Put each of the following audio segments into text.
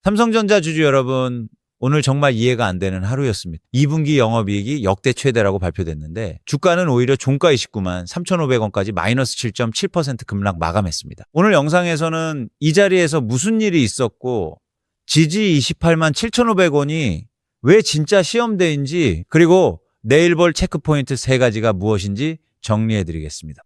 삼성전자 주주 여러분, 오늘 정말 이해가 안 되는 하루였습니다. 2분기 영업이익이 역대 최대라고 발표됐는데 주가는 오히려 종가 29만 3,500원까지 마이너스 7.7% 급락 마감했습니다. 오늘 영상에서는 이 자리에서 무슨 일이 있었고 지지 28만 7,500원이 왜 진짜 시험대인지, 그리고 내일 볼 체크포인트 3가지가 무엇인지 정리해드리겠습니다.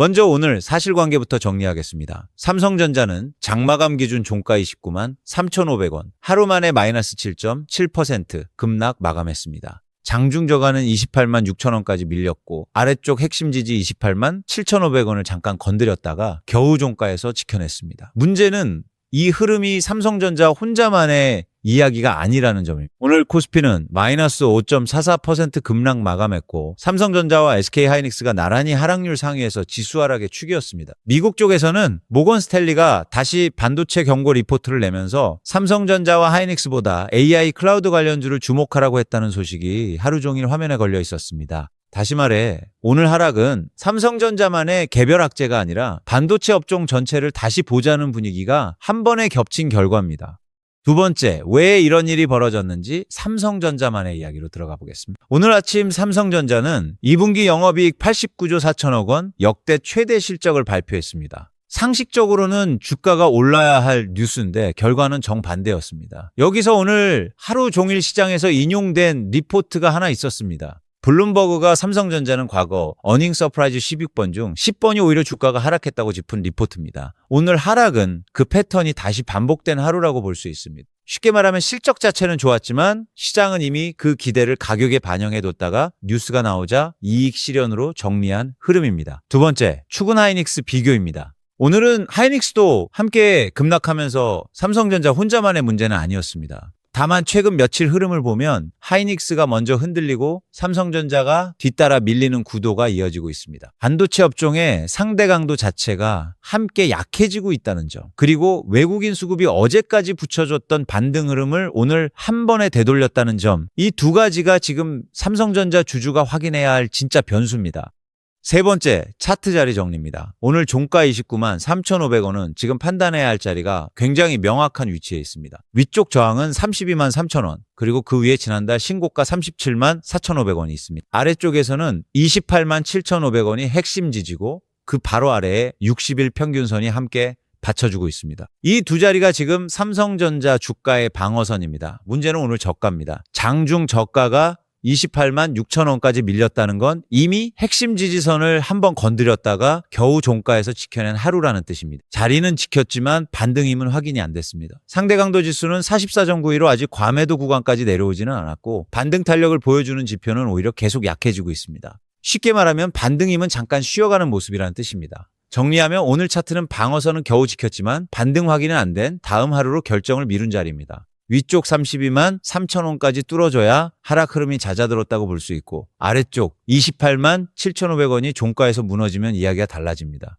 먼저 오늘 사실관계부터 정리하겠습니다. 삼성전자는 장마감 기준 종가 29만 3,500원, 하루 만에 마이너스 7.7% 급락 마감했습니다. 장중 저가는 28만 6천원까지 밀렸고 아래쪽 핵심 지지 28만 7,500원을 잠깐 건드렸다가 겨우 종가에서 지켜냈습니다. 문제는 이 흐름이 삼성전자 혼자만의 이야기가 아니라는 점입니다. 오늘 코스피는 마이너스 5.44% 급락 마감했고 삼성전자와 SK하이닉스가 나란히 하락률 상위에서 지수 하락의 축이었습니다. 미국 쪽에서는 모건 스탠리가 다시 반도체 경고 리포트를 내면서 삼성전자와 하이닉스보다 AI 클라우드 관련주를 주목하라고 했다는 소식이 하루 종일 화면에 걸려 있었습니다. 다시 말해 오늘 하락은 삼성전자만의 개별 악재가 아니라 반도체 업종 전체를 다시 보자는 분위기가 한 번에 겹친 결과입니다. 두 번째, 왜 이런 일이 벌어졌는지 삼성전자만의 이야기로 들어가 보겠습니다. 오늘 아침 삼성전자는 2분기 영업이익 89조 4천억 원, 역대 최대 실적을 발표했습니다. 상식적으로는 주가가 올라야 할 뉴스인데 결과는 정반대였습니다. 여기서 오늘 하루 종일 시장에서 인용된 리포트가 하나 있었습니다. 블룸버그가 삼성전자는 과거 어닝 서프라이즈 16번 중 10번이 오히려 주가가 하락했다고 짚은 리포트입니다. 오늘 하락은 그 패턴이 다시 반복된 하루라고 볼 수 있습니다. 쉽게 말하면 실적 자체는 좋았지만 시장은 이미 그 기대를 가격에 반영해뒀다가 뉴스가 나오자 이익 실현으로 정리한 흐름입니다. 두 번째, 축은 하이닉스 비교입니다. 오늘은 하이닉스도 함께 급락하면서 삼성전자 혼자만의 문제는 아니었습니다. 다만 최근 며칠 흐름을 보면 하이닉스가 먼저 흔들리고 삼성전자가 뒤따라 밀리는 구도가 이어지고 있습니다. 반도체 업종의 상대 강도 자체가 함께 약해지고 있다는 점, 그리고 외국인 수급이 어제까지 붙여줬던 반등 흐름을 오늘 한 번에 되돌렸다는 점, 이 두 가지가 지금 삼성전자 주주가 확인해야 할 진짜 변수입니다. 세 번째, 차트 자리 정리입니다. 오늘 종가 29만 3,500원은 지금 판단해야 할 자리가 굉장히 명확한 위치에 있습니다. 위쪽 저항은 32만 3천원, 그리고 그 위에 지난달 신고가 37만 4,500원이 있습니다. 아래쪽에서는 28만 7,500원이 핵심 지지고 그 바로 아래에 60일 평균선이 함께 받쳐주고 있습니다. 이 두 자리가 지금 삼성전자 주가의 방어선입니다. 문제는 오늘 저가입니다. 장중 저가가 28만 6천원까지 밀렸다는 건 이미 핵심 지지선을 한번 건드렸다가 겨우 종가에서 지켜낸 하루라는 뜻입니다. 자리는 지켰지만 반등 힘은 확인이 안 됐습니다. 상대 강도 지수는 44.92로 아직 과매도 구간까지 내려오지는 않았고 반등 탄력을 보여주는 지표는 오히려 계속 약해지고 있습니다. 쉽게 말하면 반등 힘은 잠깐 쉬어가는 모습이라는 뜻입니다. 정리하면 오늘 차트는 방어선은 겨우 지켰지만 반등 확인은 안 된 다음 하루로 결정을 미룬 자리입니다. 위쪽 32만 3천원까지 뚫어줘야 하락 흐름이 잦아들었다고 볼 수 있고 아래쪽 28만 7,500원이 종가에서 무너지면 이야기가 달라집니다.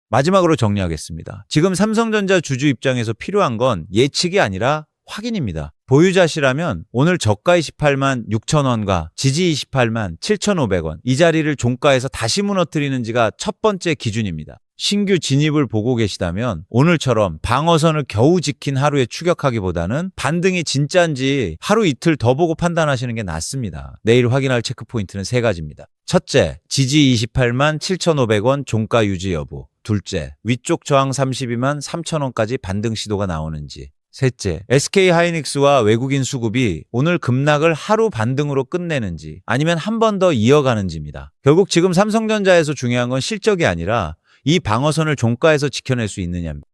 마지막으로 정리하겠습니다. 지금 삼성전자 주주 입장에서 필요한 건 예측이 아니라 확인입니다. 보유자시라면 오늘 저가 28만 6천원과 지지 28만 7,500원, 이 자리를 종가에서 다시 무너뜨리는지가 첫 번째 기준입니다. 신규 진입을 보고 계시다면 오늘처럼 방어선을 겨우 지킨 하루에 추격하기보다는 반등이 진짜인지 하루 이틀 더 보고 판단하시는 게 낫습니다. 내일 확인할 체크포인트는 3가지입니다. 첫째, 지지 28만 7,500원 종가 유지 여부. 둘째, 위쪽 저항 32만 3천원까지 반등 시도가 나오는지. 셋째, SK하이닉스와 외국인 수급이 오늘 급락을 하루 반등으로 끝내는지 아니면 한 번 더 이어가는지입니다. 결국 지금 삼성전자에서 중요한 건 실적이 아니라 이 방어선을 종가에서 지켜낼 수 있느냐입니다.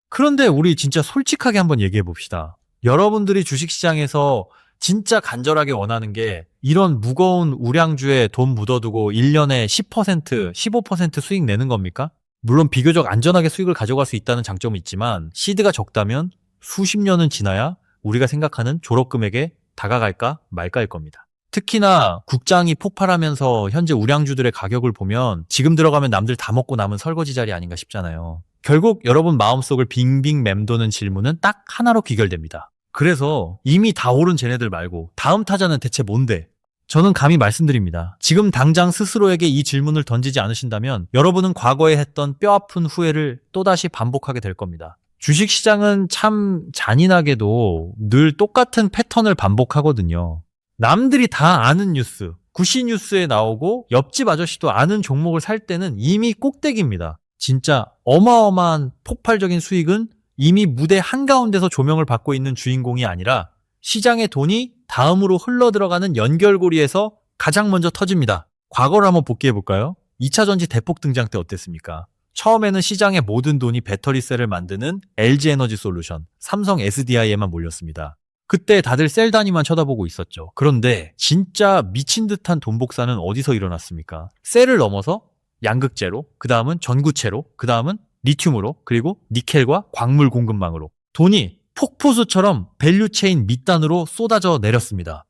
그런데 우리 진짜 솔직하게 한번 얘기해 봅시다. 여러분들이 주식시장에서 진짜 간절하게 원하는 게 이런 무거운 우량주에 돈 묻어두고 1년에 10%, 15% 수익 내는 겁니까? 물론 비교적 안전하게 수익을 가져갈 수 있다는 장점은 있지만 시드가 적다면 수십 년은 지나야 우리가 생각하는 졸업금액에 다가갈까 말까일 겁니다. 특히나 국장이 폭발하면서 현재 우량주들의 가격을 보면 지금 들어가면 남들 다 먹고 남은 설거지 자리 아닌가 싶잖아요. 결국 여러분 마음속을 빙빙 맴도는 질문은 딱 하나로 귀결됩니다. 그래서 이미 다 오른 쟤네들 말고 다음 타자는 대체 뭔데? 저는 감히 말씀드립니다. 지금 당장 스스로에게 이 질문을 던지지 않으신다면 여러분은 과거에 했던 뼈아픈 후회를 또다시 반복하게 될 겁니다. 주식시장은 참 잔인하게도 늘 똑같은 패턴을 반복하거든요. 남들이 다 아는 뉴스, 구시 뉴스에 나오고 옆집 아저씨도 아는 종목을 살 때는 이미 꼭대기입니다. 진짜 어마어마한 폭발적인 수익은 이미 무대 한가운데서 조명을 받고 있는 주인공이 아니라 시장의 돈이 다음으로 흘러들어가는 연결고리에서 가장 먼저 터집니다. 과거를 한번 복귀해볼까요? 2차 전지 대폭 등장 때 어땠습니까? 처음에는 시장의 모든 돈이 배터리셀을 만드는 LG에너지 솔루션, 삼성 SDI에만 몰렸습니다. 그때 다들 셀 단위만 쳐다보고 있었죠. 그런데 진짜 미친 듯한 돈 복사는 어디서 일어났습니까? 셀을 넘어서 양극재로, 그 다음은 전구체로, 그 다음은 리튬으로, 그리고 니켈과 광물 공급망으로 돈이 폭포수처럼 밸류체인 밑단으로 쏟아져 내렸습니다.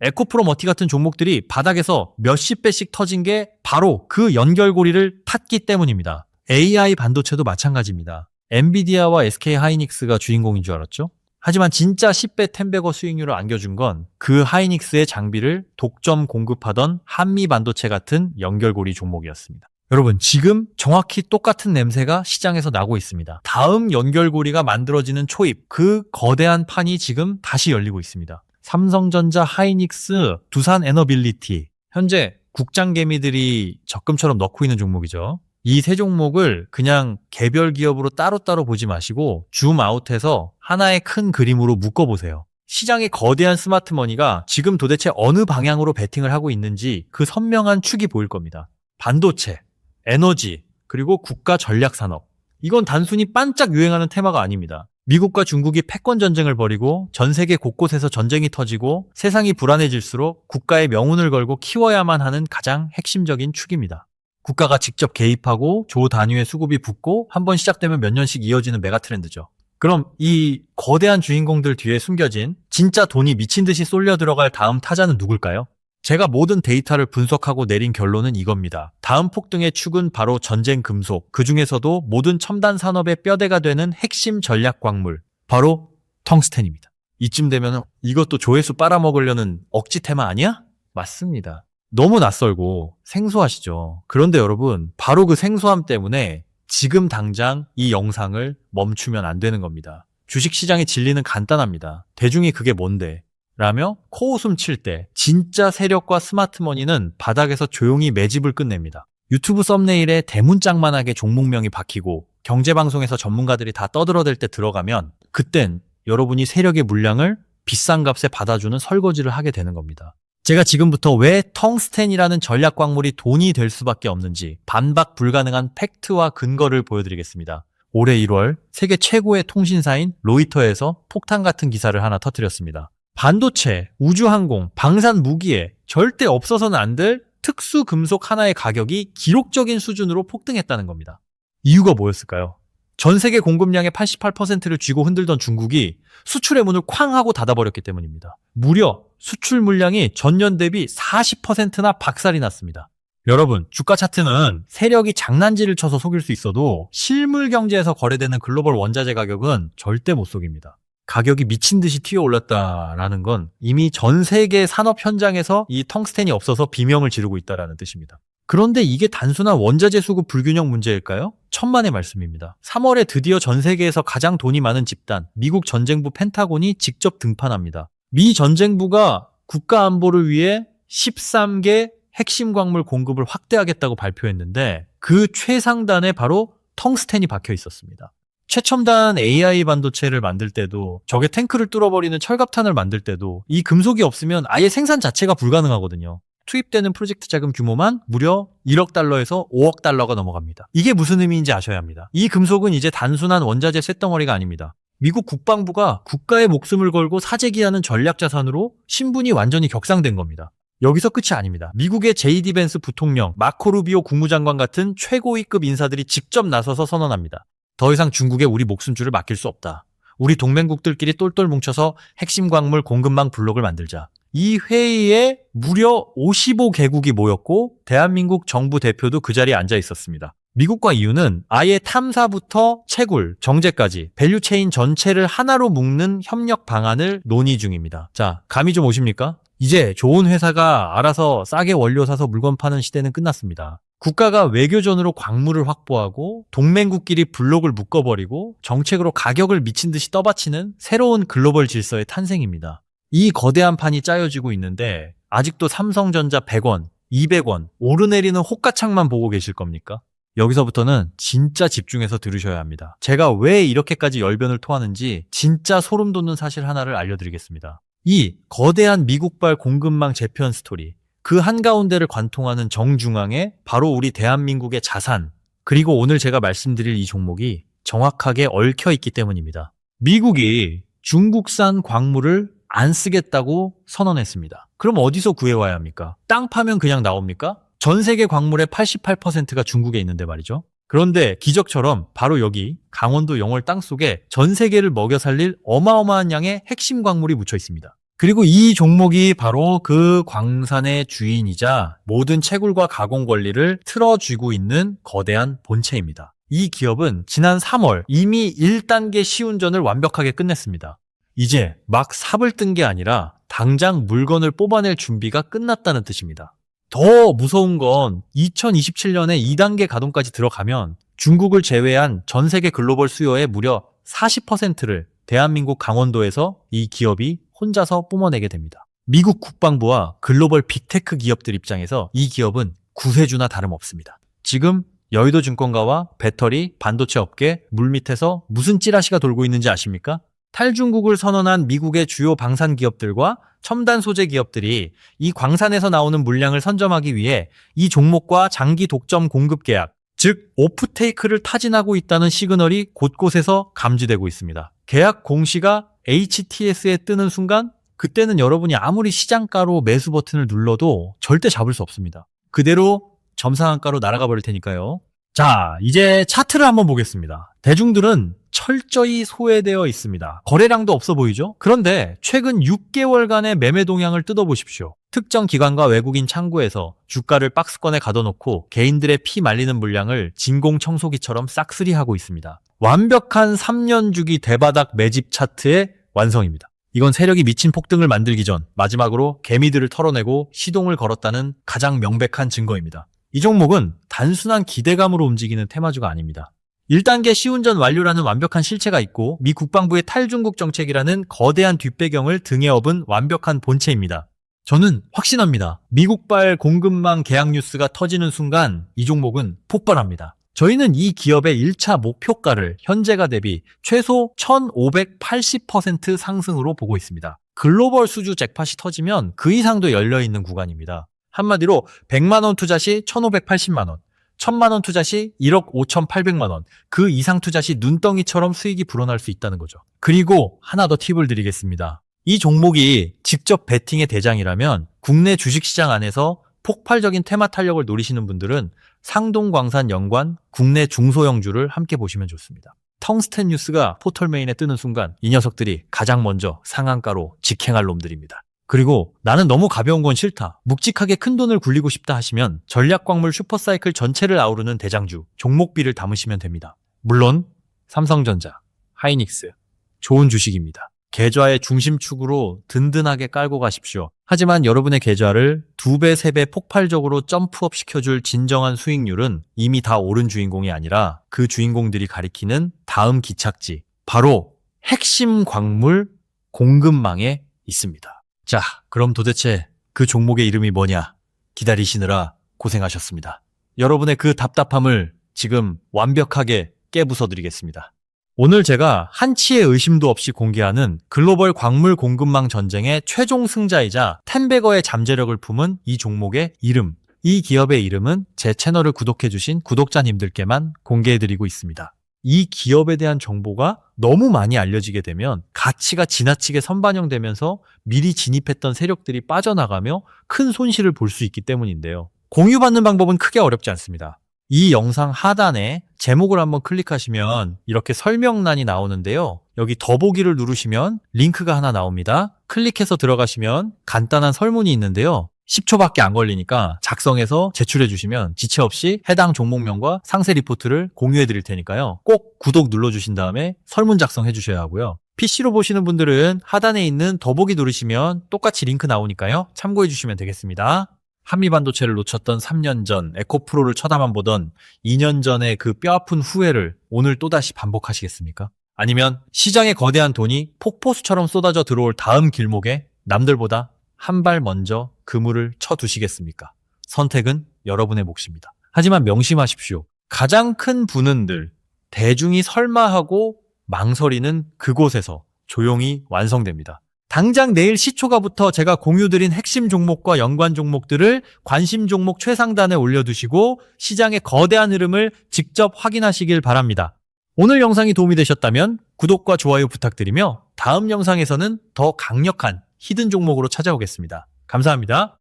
에코프로 머티 같은 종목들이 바닥에서 몇십 배씩 터진 게 바로 그 연결고리를 탔기 때문입니다. AI 반도체도 마찬가지입니다. 엔비디아와 SK 하이닉스가 주인공인 줄 알았죠? 하지만 진짜 10배 10배거 수익률을 안겨준 건 그 하이닉스의 장비를 독점 공급하던 한미 반도체 같은 연결고리 종목이었습니다. 여러분, 지금 정확히 똑같은 냄새가 시장에서 나고 있습니다. 다음 연결고리가 만들어지는 초입, 그 거대한 판이 지금 다시 열리고 있습니다. 삼성전자, 하이닉스, 두산에너빌리티, 현재 국장개미들이 적금처럼 넣고 있는 종목이죠. 이 세 종목을 그냥 개별 기업으로 따로따로 보지 마시고 줌아웃해서 하나의 큰 그림으로 묶어보세요. 시장의 거대한 스마트머니가 지금 도대체 어느 방향으로 베팅을 하고 있는지 그 선명한 축이 보일 겁니다. 반도체, 에너지, 그리고 국가 전략산업. 이건 단순히 반짝 유행하는 테마가 아닙니다. 미국과 중국이 패권 전쟁을 벌이고 전 세계 곳곳에서 전쟁이 터지고 세상이 불안해질수록 국가의 명운을 걸고 키워야만 하는 가장 핵심적인 축입니다. 국가가 직접 개입하고 조 단위의 수급이 붙고 한번 시작되면 몇 년씩 이어지는 메가 트렌드죠. 그럼 이 거대한 주인공들 뒤에 숨겨진 진짜 돈이 미친 듯이 쏠려 들어갈 다음 타자는 누굴까요? 제가 모든 데이터를 분석하고 내린 결론은 이겁니다. 다음 폭등의 축은 바로 전쟁 금속, 그 중에서도 모든 첨단 산업의 뼈대가 되는 핵심 전략 광물, 바로 텅스텐입니다. 이쯤 되면 이것도 조회수 빨아먹으려는 억지 테마 아니야? 맞습니다. 너무 낯설고 생소하시죠? 그런데 여러분, 바로 그 생소함 때문에 지금 당장 이 영상을 멈추면 안 되는 겁니다. 주식시장의 진리는 간단합니다. 대중이 그게 뭔데? 라며 코웃음 칠 때 진짜 세력과 스마트머니는 바닥에서 조용히 매집을 끝냅니다. 유튜브 썸네일에 대문짝만하게 종목명이 박히고 경제방송에서 전문가들이 다 떠들어댈 때 들어가면 그땐 여러분이 세력의 물량을 비싼 값에 받아주는 설거지를 하게 되는 겁니다. 제가 지금부터 왜 텅스텐이라는 전략 광물이 돈이 될 수밖에 없는지 반박 불가능한 팩트와 근거를 보여드리겠습니다. 올해 1월 세계 최고의 통신사인 로이터에서 폭탄 같은 기사를 하나 터뜨렸습니다. 반도체, 우주항공, 방산 무기에 절대 없어서는 안 될 특수 금속 하나의 가격이 기록적인 수준으로 폭등했다는 겁니다. 이유가 뭐였을까요? 전 세계 공급량의 88%를 쥐고 흔들던 중국이 수출의 문을 쾅 하고 닫아버렸기 때문입니다. 무려 수출 물량이 전년 대비 40%나 박살이 났습니다. 여러분, 주가 차트는 세력이 장난질을 쳐서 속일 수 있어도 실물 경제에서 거래되는 글로벌 원자재 가격은 절대 못 속입니다. 가격이 미친 듯이 튀어올랐다라는 건 이미 전 세계 산업 현장에서 이 텅스텐이 없어서 비명을 지르고 있다라는 뜻입니다. 그런데 이게 단순한 원자재 수급 불균형 문제일까요? 천만의 말씀입니다. 3월에 드디어 전 세계에서 가장 돈이 많은 집단, 미국 전쟁부 펜타곤이 직접 등판합니다. 미 전쟁부가 국가 안보를 위해 13개 핵심 광물 공급을 확대하겠다고 발표했는데 그 최상단에 바로 텅스텐이 박혀 있었습니다. 최첨단 AI 반도체를 만들 때도 적의 탱크를 뚫어버리는 철갑탄을 만들 때도 이 금속이 없으면 아예 생산 자체가 불가능하거든요. 투입되는 프로젝트 자금 규모만 무려 1억 달러에서 5억 달러가 넘어갑니다. 이게 무슨 의미인지 아셔야 합니다. 이 금속은 이제 단순한 원자재 쇳덩어리가 아닙니다. 미국 국방부가 국가의 목숨을 걸고 사재기하는 전략자산으로 신분이 완전히 격상된 겁니다. 여기서 끝이 아닙니다. 미국의 제이디 벤스 부통령, 마코 루비오 국무장관 같은 최고위급 인사들이 직접 나서서 선언합니다. 더 이상 중국에 우리 목숨줄을 맡길 수 없다. 우리 동맹국들끼리 똘똘 뭉쳐서 핵심 광물 공급망 블록을 만들자. 이 회의에 무려 55개국이 모였고 대한민국 정부 대표도 그 자리에 앉아 있었습니다. 미국과 EU는 아예 탐사부터 채굴, 정제까지 밸류체인 전체를 하나로 묶는 협력 방안을 논의 중입니다. 자, 감이 좀 오십니까? 이제 좋은 회사가 알아서 싸게 원료 사서 물건 파는 시대는 끝났습니다. 국가가 외교전으로 광물을 확보하고 동맹국끼리 블록을 묶어버리고 정책으로 가격을 미친 듯이 떠받치는 새로운 글로벌 질서의 탄생입니다. 이 거대한 판이 짜여지고 있는데 아직도 삼성전자 100원, 200원 오르내리는 호가창만 보고 계실 겁니까? 여기서부터는 진짜 집중해서 들으셔야 합니다. 제가 왜 이렇게까지 열변을 토하는지 진짜 소름 돋는 사실 하나를 알려드리겠습니다. 이 거대한 미국발 공급망 재편 스토리, 그 한가운데를 관통하는 정중앙에 바로 우리 대한민국의 자산, 그리고 오늘 제가 말씀드릴 이 종목이 정확하게 얽혀 있기 때문입니다. 미국이 중국산 광물을 안 쓰겠다고 선언했습니다. 그럼 어디서 구해와야 합니까? 땅 파면 그냥 나옵니까? 전 세계 광물의 88%가 중국에 있는데 말이죠. 그런데 기적처럼 바로 여기 강원도 영월 땅속에 전 세계를 먹여 살릴 어마어마한 양의 핵심 광물이 묻혀 있습니다. 그리고 이 종목이 바로 그 광산의 주인이자 모든 채굴과 가공 권리를 틀어쥐고 있는 거대한 본체입니다. 이 기업은 지난 3월 이미 1단계 시운전을 완벽하게 끝냈습니다. 이제 막 삽을 뜬 게 아니라 당장 물건을 뽑아낼 준비가 끝났다는 뜻입니다. 더 무서운 건 2027년에 2단계 가동까지 들어가면 중국을 제외한 전 세계 글로벌 수요의 무려 40%를 대한민국 강원도에서 이 기업이 혼자서 뿜어내게 됩니다. 미국 국방부와 글로벌 빅테크 기업들 입장에서 이 기업은 구세주나 다름없습니다. 지금 여의도 증권가와 배터리, 반도체 업계, 물밑에서 무슨 찌라시가 돌고 있는지 아십니까? 탈중국을 선언한 미국의 주요 방산 기업들과 첨단 소재 기업들이 이 광산에서 나오는 물량을 선점하기 위해 이 종목과 장기 독점 공급 계약, 즉 오프테이크를 타진하고 있다는 시그널이 곳곳에서 감지되고 있습니다. 계약 공시가 HTS에 뜨는 순간 그때는 여러분이 아무리 시장가로 매수 버튼을 눌러도 절대 잡을 수 없습니다. 그대로 점상한가로 날아가 버릴 테니까요. 자, 이제 차트를 한번 보겠습니다. 대중들은 철저히 소외되어 있습니다. 거래량도 없어 보이죠? 그런데 최근 6개월간의 매매 동향을 뜯어보십시오. 특정 기관과 외국인 창구에서 주가를 박스권에 가둬놓고 개인들의 피 말리는 물량을 진공 청소기처럼 싹쓸이하고 있습니다. 완벽한 3년 주기 대바닥 매집 차트의 완성입니다. 이건 세력이 미친 폭등을 만들기 전 마지막으로 개미들을 털어내고 시동을 걸었다는 가장 명백한 증거입니다. 이 종목은 단순한 기대감으로 움직이는 테마주가 아닙니다. 1단계 시운전 완료라는 완벽한 실체가 있고 미 국방부의 탈중국 정책이라는 거대한 뒷배경을 등에 업은 완벽한 본체입니다. 저는 확신합니다. 미국발 공급망 계약 뉴스가 터지는 순간 이 종목은 폭발합니다. 저희는 이 기업의 1차 목표가를 현재가 대비 최소 1580% 상승으로 보고 있습니다. 글로벌 수주 잭팟이 터지면 그 이상도 열려있는 구간입니다. 한마디로 100만원 투자 시 1580만원, 1000만원 투자 시 1억 5800만원, 그 이상 투자 시 눈덩이처럼 수익이 불어날 수 있다는 거죠. 그리고 하나 더 팁을 드리겠습니다. 이 종목이 직접 베팅의 대장이라면 국내 주식시장 안에서 폭발적인 테마 탄력을 노리시는 분들은 상동광산 연관 국내 중소형주를 함께 보시면 좋습니다. 텅스텐 뉴스가 포털메인에 뜨는 순간 이 녀석들이 가장 먼저 상한가로 직행할 놈들입니다. 그리고 나는 너무 가벼운 건 싫다, 묵직하게 큰 돈을 굴리고 싶다 하시면 전략광물 슈퍼사이클 전체를 아우르는 대장주 종목비를 담으시면 됩니다. 물론 삼성전자, 하이닉스 좋은 주식입니다. 계좌의 중심축으로 든든하게 깔고 가십시오. 하지만 여러분의 계좌를 2배, 3배 폭발적으로 점프업 시켜줄 진정한 수익률은 이미 다 오른 주인공이 아니라 그 주인공들이 가리키는 다음 기착지, 바로 핵심 광물 공급망에 있습니다. 자, 그럼 도대체 그 종목의 이름이 뭐냐? 기다리시느라 고생하셨습니다. 여러분의 그 답답함을 지금 완벽하게 깨부숴드리겠습니다. 오늘 제가 한치의 의심도 없이 공개하는 글로벌 광물 공급망 전쟁의 최종 승자이자 텐베거의 잠재력을 품은 이 종목의 이름, 이 기업의 이름은 제 채널을 구독해주신 구독자님들께만 공개해드리고 있습니다. 이 기업에 대한 정보가 너무 많이 알려지게 되면 가치가 지나치게 선반영되면서 미리 진입했던 세력들이 빠져나가며 큰 손실을 볼 수 있기 때문인데요. 공유받는 방법은 크게 어렵지 않습니다. 이 영상 하단에 제목을 한번 클릭하시면 이렇게 설명란이 나오는데요. 여기 더보기를 누르시면 링크가 하나 나옵니다. 클릭해서 들어가시면 간단한 설문이 있는데요. 10초밖에 안 걸리니까 작성해서 제출해 주시면 지체 없이 해당 종목명과 상세 리포트를 공유해 드릴 테니까요. 꼭 구독 눌러주신 다음에 설문 작성해 주셔야 하고요. PC로 보시는 분들은 하단에 있는 더보기 누르시면 똑같이 링크 나오니까요. 참고해 주시면 되겠습니다. 한미반도체를 놓쳤던 3년 전 에코프로를 쳐다만 보던 2년 전의 그 뼈아픈 후회를 오늘 또다시 반복하시겠습니까? 아니면 시장의 거대한 돈이 폭포수처럼 쏟아져 들어올 다음 길목에 남들보다 한 발 먼저 그물을 쳐두시겠습니까? 선택은 여러분의 몫입니다. 하지만 명심하십시오. 가장 큰 분은들, 대중이 설마하고 망설이는 그곳에서 조용히 완성됩니다. 당장 내일 시초가부터 제가 공유드린 핵심 종목과 연관 종목들을 관심 종목 최상단에 올려두시고 시장의 거대한 흐름을 직접 확인하시길 바랍니다. 오늘 영상이 도움이 되셨다면 구독과 좋아요 부탁드리며 다음 영상에서는 더 강력한 히든 종목으로 찾아오겠습니다. 감사합니다.